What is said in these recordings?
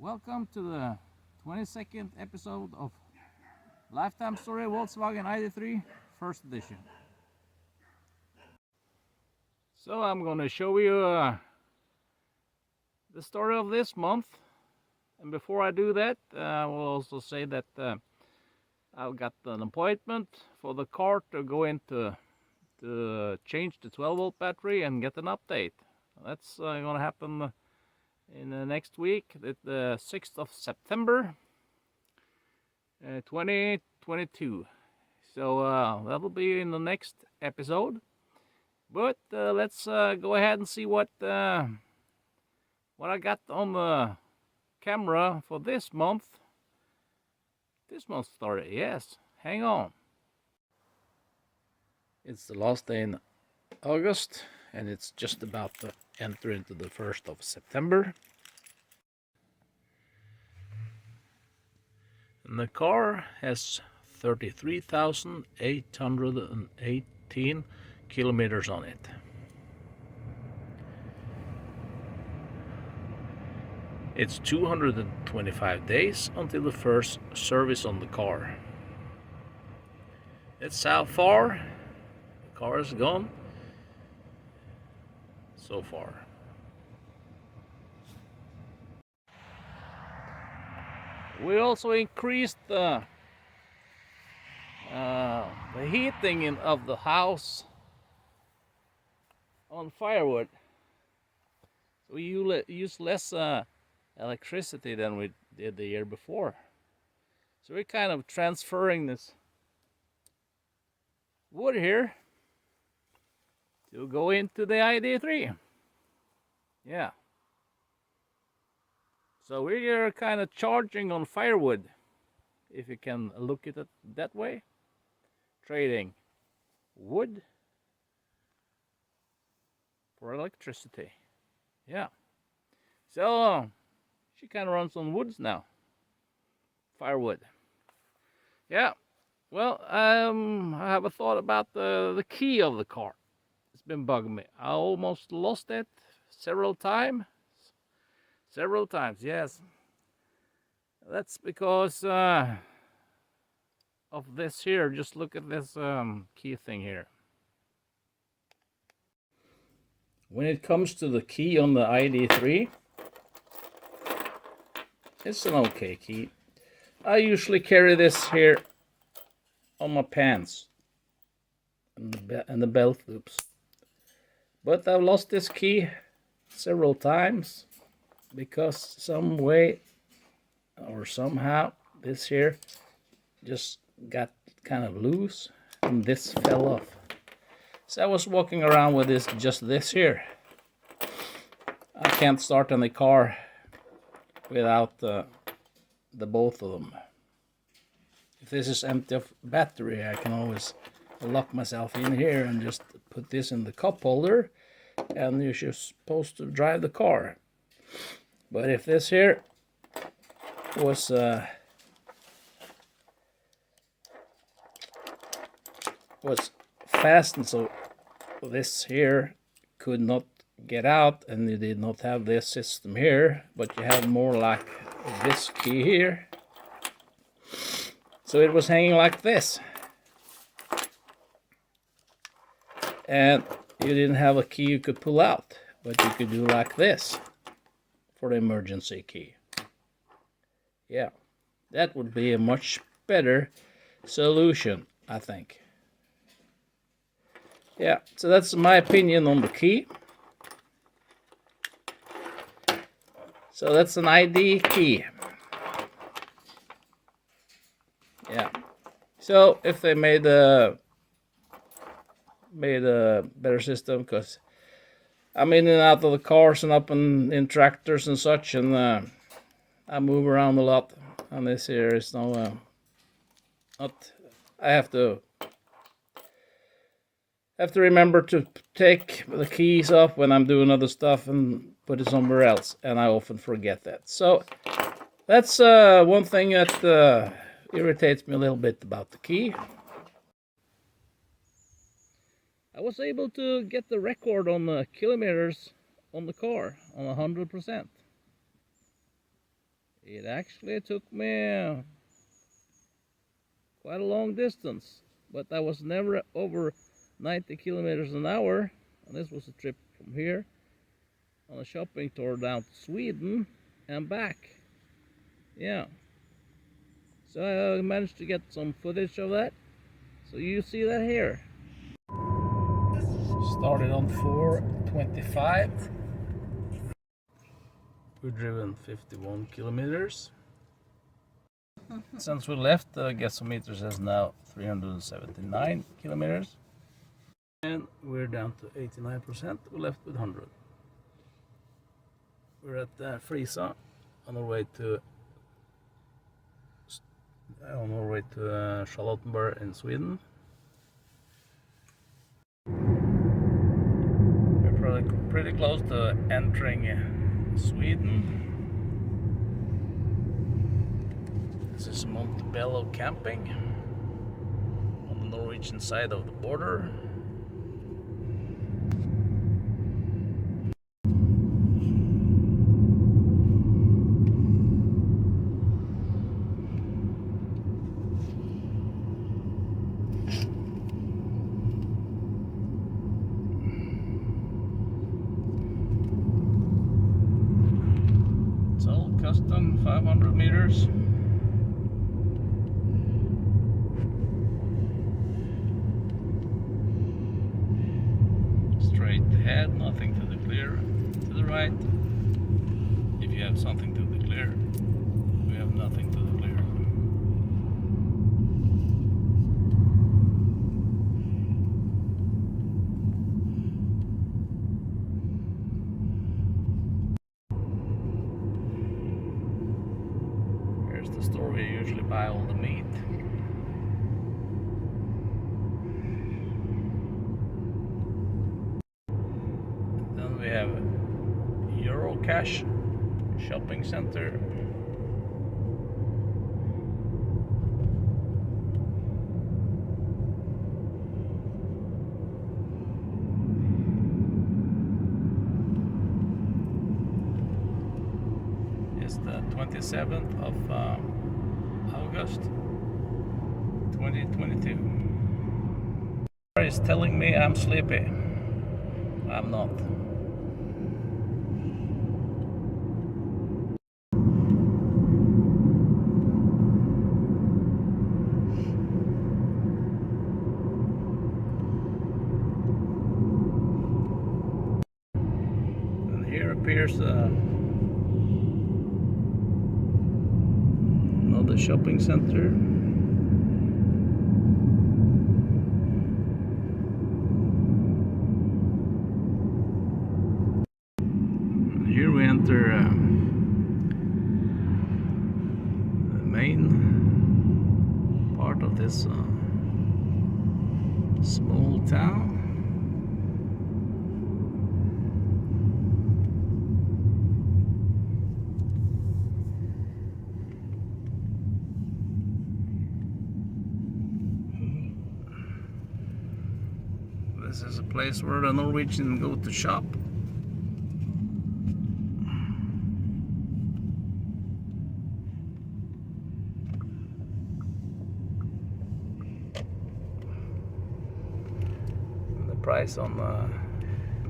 Welcome to the 22nd episode of Lifetime Story Volkswagen ID.3 First Edition. So I'm going to show you the story of this month. And before I do that, I will also say that I've got an appointment for the car to go into to change the 12-volt battery and get an update. That's going to happen in the next week, the 6th of September 2022. So that'll be in the next episode. But let's go ahead and see what I got on the camera for this month. This month's story, yes. Hang on. It's the last day in August, and it's just about to enter into the 1st of September. And the car has 33,818 kilometers on it. It's 225 days until the first service on the car. That's how far the car has gone so far. We also increased the heating of the house on firewood. So we use less electricity than we did the year before. So we're kind of transferring this wood here to go into the ID.3. Yeah. So we're kind of charging on firewood, if you can look at it that way. Trading wood for electricity. Yeah. So she kind of runs on woods now. Firewood. Yeah. Well, I have a thought about the key of the car. It's been bugging me. I almost lost it several times. Several times, yes. That's because of this here. Just look at this key thing here. When it comes to the key on the ID.3, it's an okay key. I usually carry this here on my pants and the belt loops. But I've lost this key several times because some way or somehow this here just got kind of loose and this fell off. So I was walking around with this here. I can't start any car without the both of them. If this is empty of battery, I can always lock myself in here and just put this in the cup holder, and you're supposed to drive the car. But if this here was fastened so this here could not get out, and you did not have this system here, but you had more like this key here, so it was hanging like this, and you didn't have a key you could pull out, but you could do like this for the emergency key. Yeah, that would be a much better solution, I think. Yeah, so that's my opinion on the key. So that's an ID key. Yeah. So if they made a better system, because I'm in and out of the cars and up in tractors and such, and I move around a lot. And this here is no not. I have to remember to take the keys off when I'm doing other stuff and put it somewhere else, and I often forget that. So that's one thing that irritates me a little bit about the key. I was able to get the record on the kilometers on the car on 100%. It actually took me quite a long distance, but I was never over 90 kilometers an hour. And this was a trip from here on a shopping tour down to Sweden and back. Yeah. So I managed to get some footage of that. So you see that here. Started on 4:25. We've driven 51 kilometers. Since we left, the gasometer says now 379 kilometers. And we're down to 89%. We left with 100. We're at Frisa on our way to Charlottenburg in Sweden. We're pretty close to entering Sweden. This is Montebello camping on the Norwegian side of the border. It's all custom 500 meters. Straight ahead, nothing to declare to the right. If you have something to declare, we have nothing to declare. Here's the store where you usually buy all the meat. Then we have Eurocash shopping center. It's the 27th of August 2022. It's telling me I'm sleepy. I'm not. And here appears another shopping center. Here we enter the main part of this small town. This is a place where the Norwegians go to shop. Price on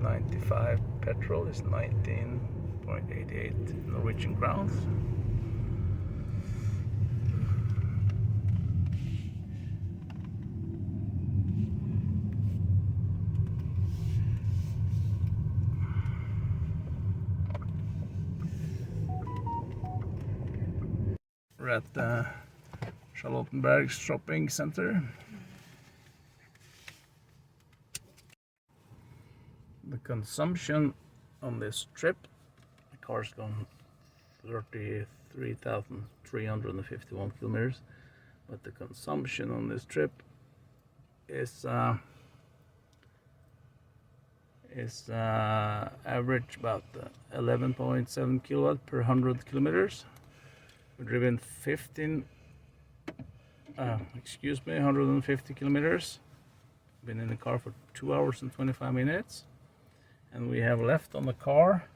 95 petrol is 19.88 Norwegian crowns. We're at the Charlottenburg shopping center. The consumption on this trip, the car's gone 33,351 kilometers, but the consumption on this trip is average about 11.7 kilowatt per 100 kilometers. We've driven 150 kilometers. Been in the car for 2 hours and 25 minutes. And we have left on the car,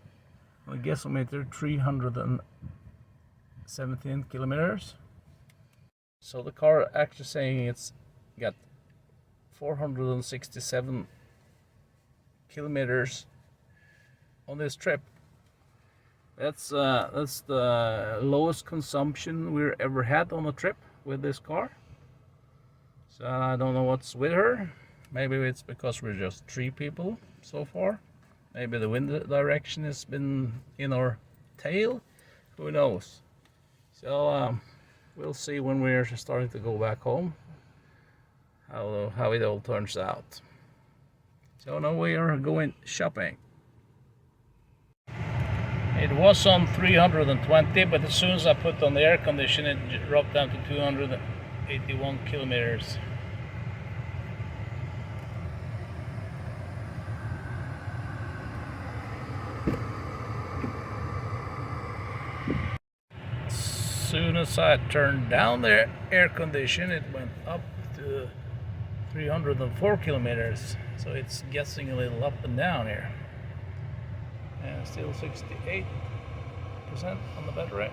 on the gasometer, 17 kilometers. So the car actually saying it's got 467 kilometers on this trip. That's the lowest consumption we've ever had on a trip with this car. So I don't know what's with her. Maybe it's because we're just 3 people so far. Maybe the wind direction has been in our tail. Who knows? So we'll see when we're starting to go back home how it all turns out. So now we are going shopping. It was on 320, but as soon as I put on the air conditioner, it dropped down to 281 kilometers. As soon as I turned down the air conditioner, it went up to 304 kilometers. So it's guessing a little up and down here. And still 68% on the battery.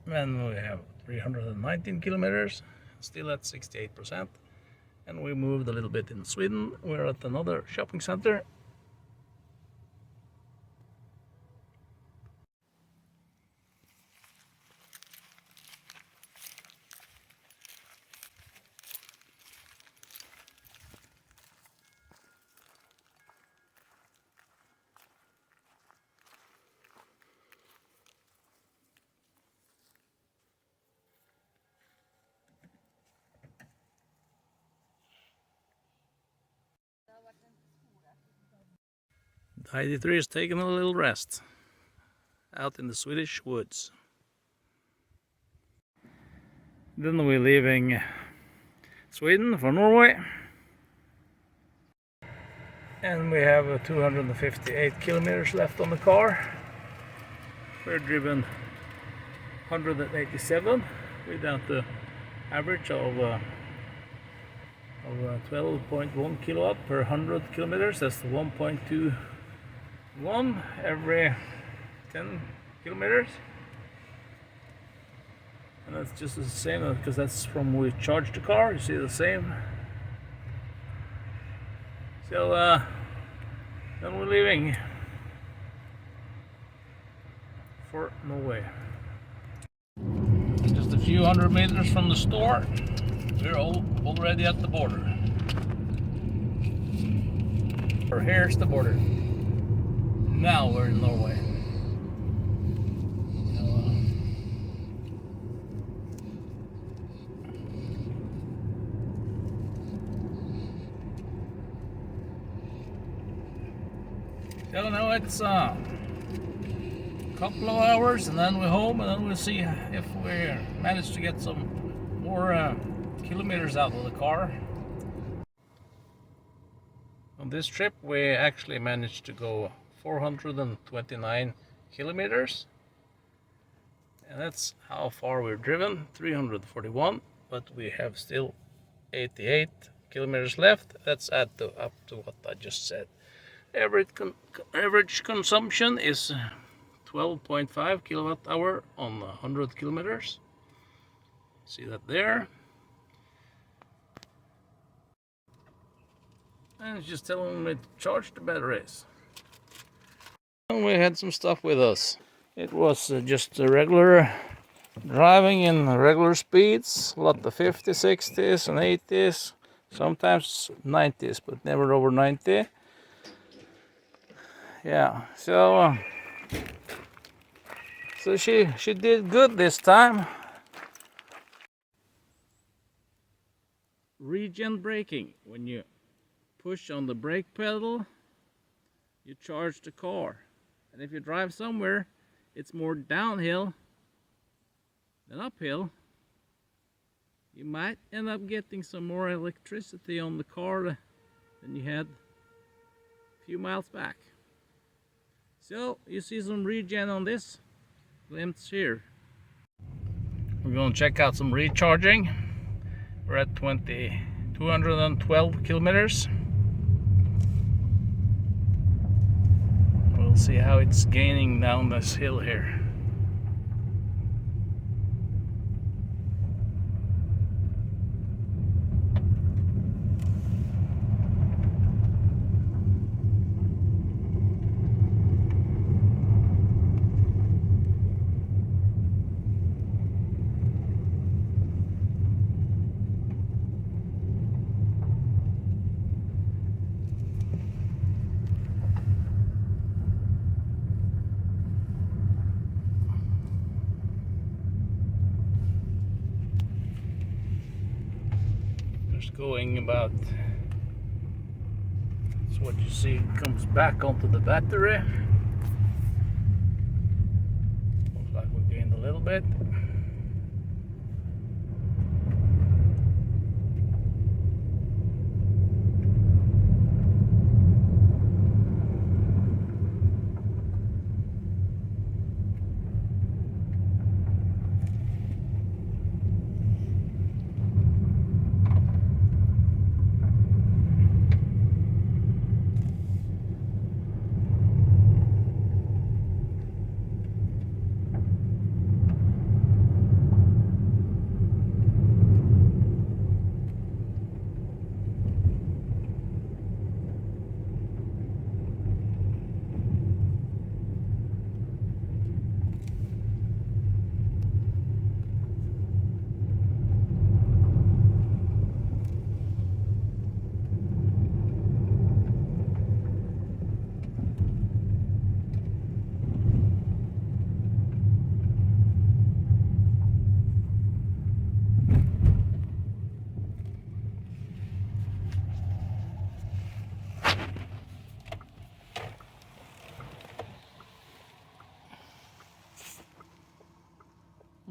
And we have 319 kilometers, still at 68%. And we moved a little bit in Sweden. We're at another shopping center. The ID.3 is taking a little rest out in the Swedish woods. Then we're leaving Sweden for Norway. And we have 258 kilometers left on the car. We're driven 187 without the average of 12.1 kilowatt per 100 kilometers. That's 1.21 every 10 kilometers. And that's just the same because that's from we charged the car. You see the same. So then we're leaving for Norway. Just a few hundred meters from the store, we're already at the border. Or here's the border. Now we're in Norway. So now it's a couple of hours and then we're home, and then we'll see if we manage to get some more kilometers out of the car. On this trip we actually managed to go 429 kilometers, and that's how far we've driven, 341, but we have still 88 kilometers left. That's up to what I just said. Average consumption is 12.5 kilowatt hour on 100 kilometers. See that there? And it's just telling me to charge the batteries. And we had some stuff with us. It was just a regular driving in regular speeds, a lot of 50s, 60s and 80s, sometimes 90s, but never over 90. Yeah, so she did good this time. Regen braking. When you push on the brake pedal, you charge the car. And if you drive somewhere, it's more downhill than uphill. You might end up getting some more electricity on the car than you had a few miles back. So you see some regen on this glimpse here. We're going to check out some recharging. We're at 212 kilometers. We'll see how it's gaining down this hill here. Going about, that's what you see, comes back onto the battery. Looks like we gained a little bit.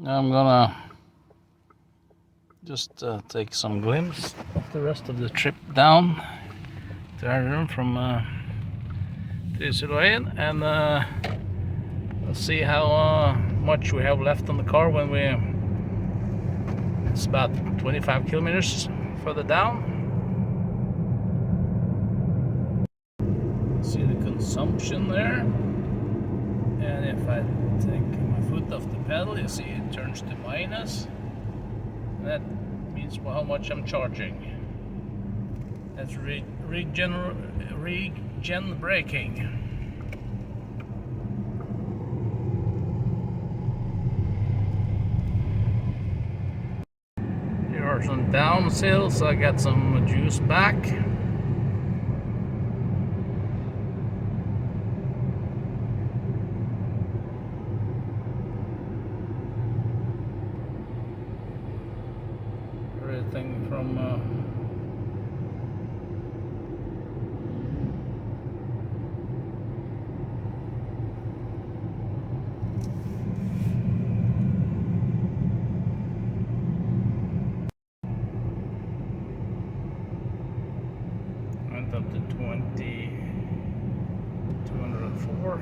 Now I'm gonna just take some glimpse of the rest of the trip down to Ireland from Langholen, and let's see how much we have left on the car when it's about 25 kilometers further down. See the consumption there, and if I take my foot off the pedal, you see it turns to minus. That means how much I'm charging. That's regen braking. Here are some downhills. I got some juice back. Everything from went up to 204.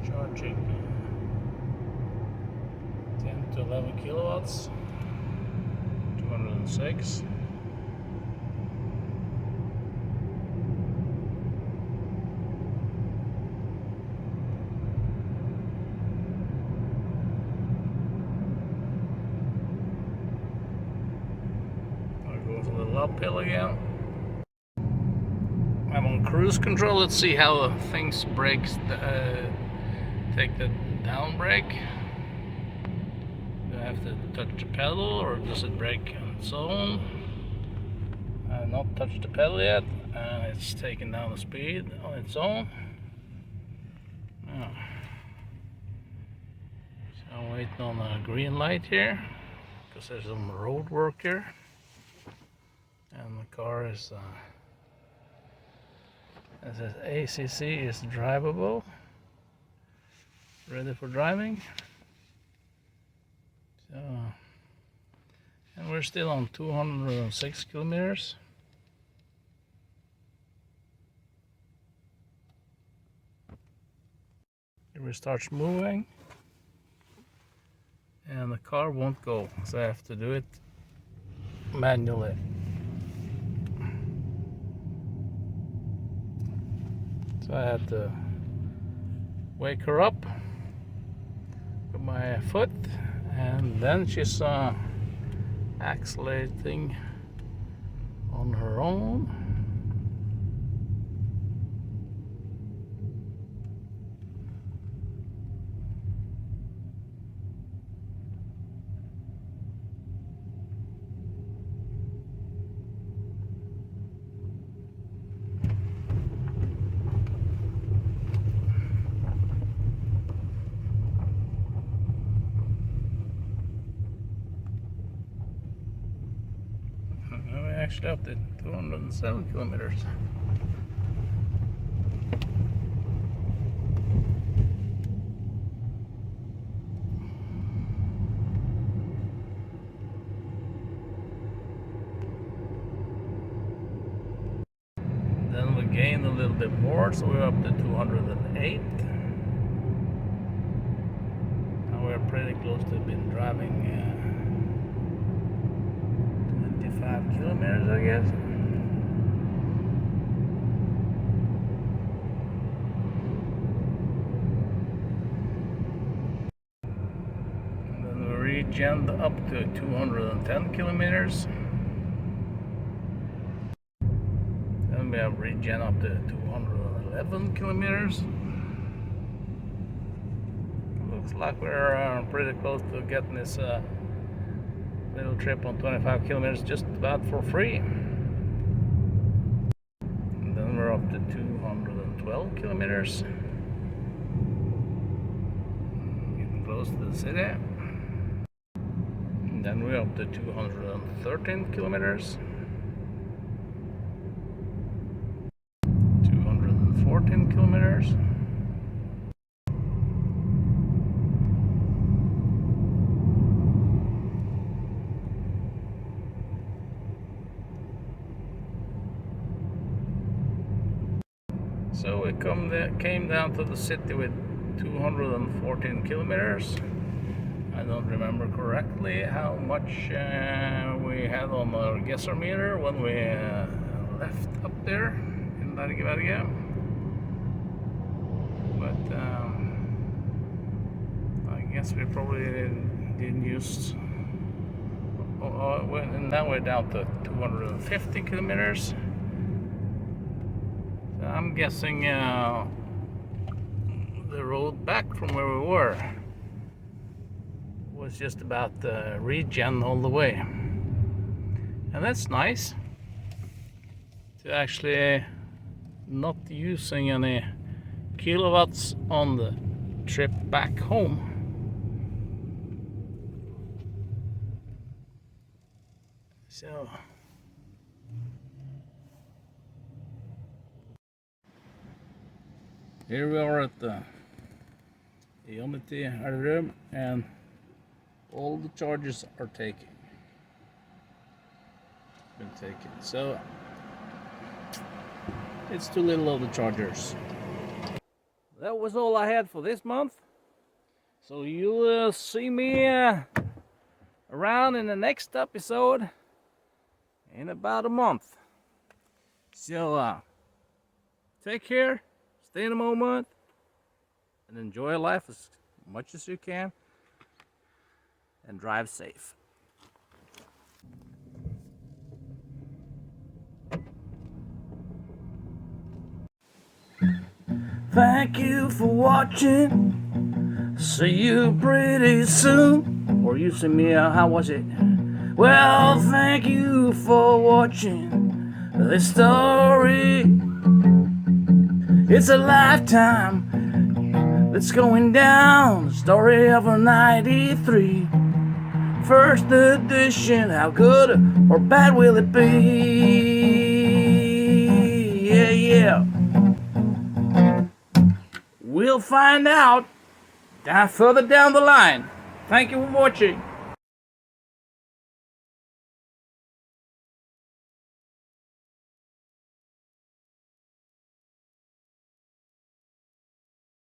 Charging 10 to 11 kilowatts, 206. It goes a little uphill again. I'm on cruise control. Let's see how things brakes. Take the down brake. Do I have to touch the pedal, or does it brake on its own? I have not touched the pedal yet, and it's taking down the speed on its own. Oh. So I'm waiting on a green light here because there's some road work here, and the car is. It says ACC is drivable, ready for driving. So And we're still on 206 kilometers. It starts moving and the car won't go, so I have to do it manually. So I had to wake her up with my foot, and then she's accelerating on her own. Actually up to 207 kilometers. Then we gained a little bit more, so we're up to 208. Now we're pretty close to been driving 25 kilometers, I guess. And then we regened up to 210 kilometers. Then we have regen up to 211 kilometers. Looks like we're pretty close to getting this little trip on 25 kilometers just about for free. And then we're up to 212 kilometers. Getting close to the city. And then we're up to 213 kilometers. 214 kilometers. So we came down to the city with 214 kilometers. I don't remember correctly how much we had on our guesser meter when we left up there in Berge. But I guess we probably didn't use. Now we're down to 250 kilometers. I'm guessing the road back from where we were was just about regen all the way, and that's nice to actually not using any kilowatts on the trip back home. So here we are at the Unity room, and all the charges are been taken. So it's too little of the chargers. That was all I had for this month. So you'll see me around in the next episode in about a month. So take care. Stay in the moment and enjoy life as much as you can, and drive safe. Thank you for watching. See you pretty soon. Or you see me, how was it? Well, thank you for watching this story. It's a lifetime that's going down. The story of a 93. First edition. How good or bad will it be? Yeah. We'll find out further down the line. Thank you for watching.